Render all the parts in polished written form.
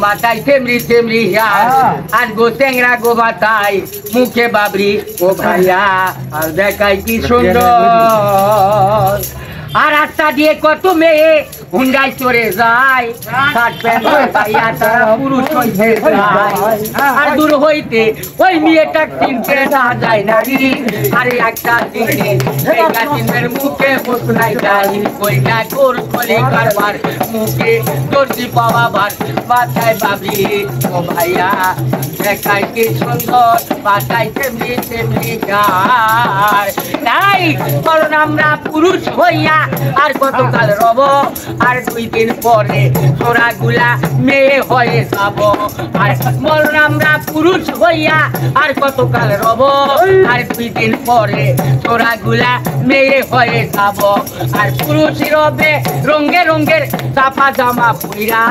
মাথায় তেমরি তেমরি আর গো ট্যাংরা গো মাথায় মুখে বাবরি ও ভাইয়া আর দেখাই কি সুন্দর আর রাস্তা দিয়ে কত মেয়ে হুন্ডাই চড়ে যায় পুরুষ আর দূর হইতে ওই মেয়েটা চিনতে না যায় নারী আর একটা চিনের মুখে বসনাই যায় ওই না তোর কলে কারবার মুখে দর্জি পাওয়া বার মাথায় বাবরি ও ভাইয়া দেখাই কি সুন্দর মাথায় তেমনি তেমনি যায় তাই কারণ আমরা পুরুষ হইয়া আর কতকাল রব আর 2 দিন পরে তোরা গুলা মেয়ে হয়ে যাব আর মরণ আমরা পুরুষ হইয়া আর কতকাল রব আর 2 দিন পরে তোরা গুলা মেয়ে হয়ে যাব আর পুরুষ রবে রঙে রঙের চাপা জামা পুইরা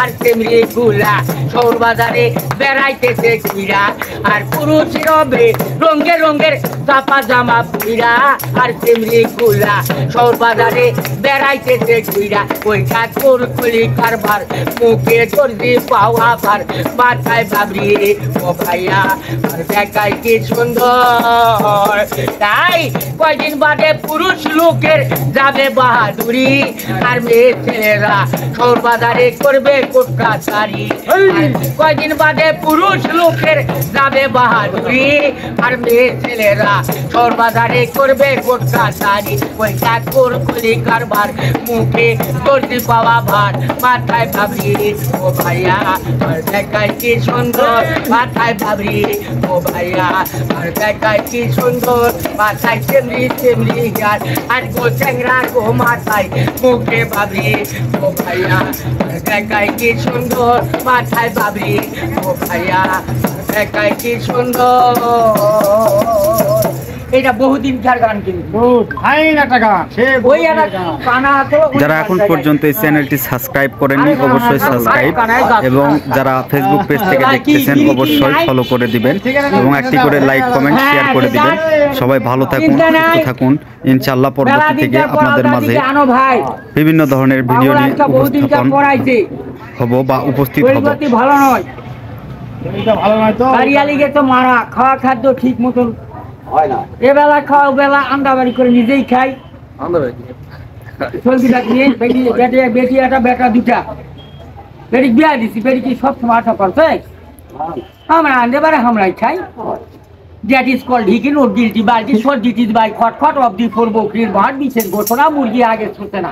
আর তেমরি গুলা শহর বাজারে বেড়াইতেছে ঘুরা আর পুরুষ রবে রঙে রঙের চাপা জামা পুইরা আর তেমরি গুলা শহর বাজারে বেড়াইতেছে ঘুরা ওইটা তোর খুলি কারবার মুখে দর্জি পাওয়া বার মাথায় বাবরি ও ভাইয়া আর দেখাই কি সুন্দর তাই কয়দিন বাদে পুরুষ লোকের যাবে বাহাদুরি আর মেয়ে ছেলেরা শহর বাজারে করবে কোটকাচারি কয়দিন বাদে পুরুষ লোকের যাবে বাহাদুরি আর মেয়ে ছেলেরা শহর বাজারে করবে কোটকাচারি ওইটা তোর খুলি কারবার মুখে দর্জি পাওয়া ভার মাথায় বাবরি ও ভাইয়া আর দেখাই কি সুন্দর মাথায় বাবরি ও ভাইয়া আর দেখাই কি সুন্দর মাথায় তেমনি তেমনি গার আর গো ট্যাংরা গো মাথায় মুখে বাবরি ও ভাইয়া আর দেখাই কি সুন্দর মাথায় বাবরি ও ভাইয়া দেখাই কি সুন্দর এটা বহুদিনকার গান কিন্তু যারা এখন পর্যন্ত এই চ্যানেলটি সাবস্ক্রাইব করেননি অবশ্যই সাবস্ক্রাইব এবং যারা ফেসবুক পেজ থেকে দেখতেছেন অবশ্যই ফলো করে দিবেন এবং একটি করে লাইক কমেন্ট শেয়ার করে দিবেন সবাই ভালো থাকুন সুস্থ থাকুন ইনশাআল্লাহ পরবর্তী থেকে আপনাদের মাঝে বিভিন্ন ধরনের ভিডিও নিয়ে উপস্থাপন হব বা উপস্থিত হব ভালো নয় তো মারা খাওয়া খাদ্য ঠিক মতন এবেলা খাওয়া বেলা আন্দাবাড়ি করে নিজেই খাই বেটি একটা বেটা দুটা বেটি বিয়া দিছি বেটি কি সব সময় আশা করছে আমরা আন্দাবারে আমরাই খাই দ্যাট ইজ কল্ড ঢিকি নোট গিলটি বালটি শর্ট ডিটিস বাই খটখট অফ দি ফোর বকরির ভাত বিছেন ঘোষণা মুরগি আগে ছুটে না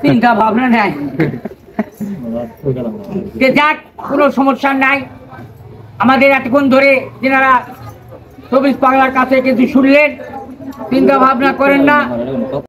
চিন্তা ভাবনা নেয় যাক কোনো সমস্যা নাই আমাদের এতক্ষণ ধরে যেনারা 24 পাগলার কাছে কিন্তু শুনলেন চিন্তা ভাবনা করেন না।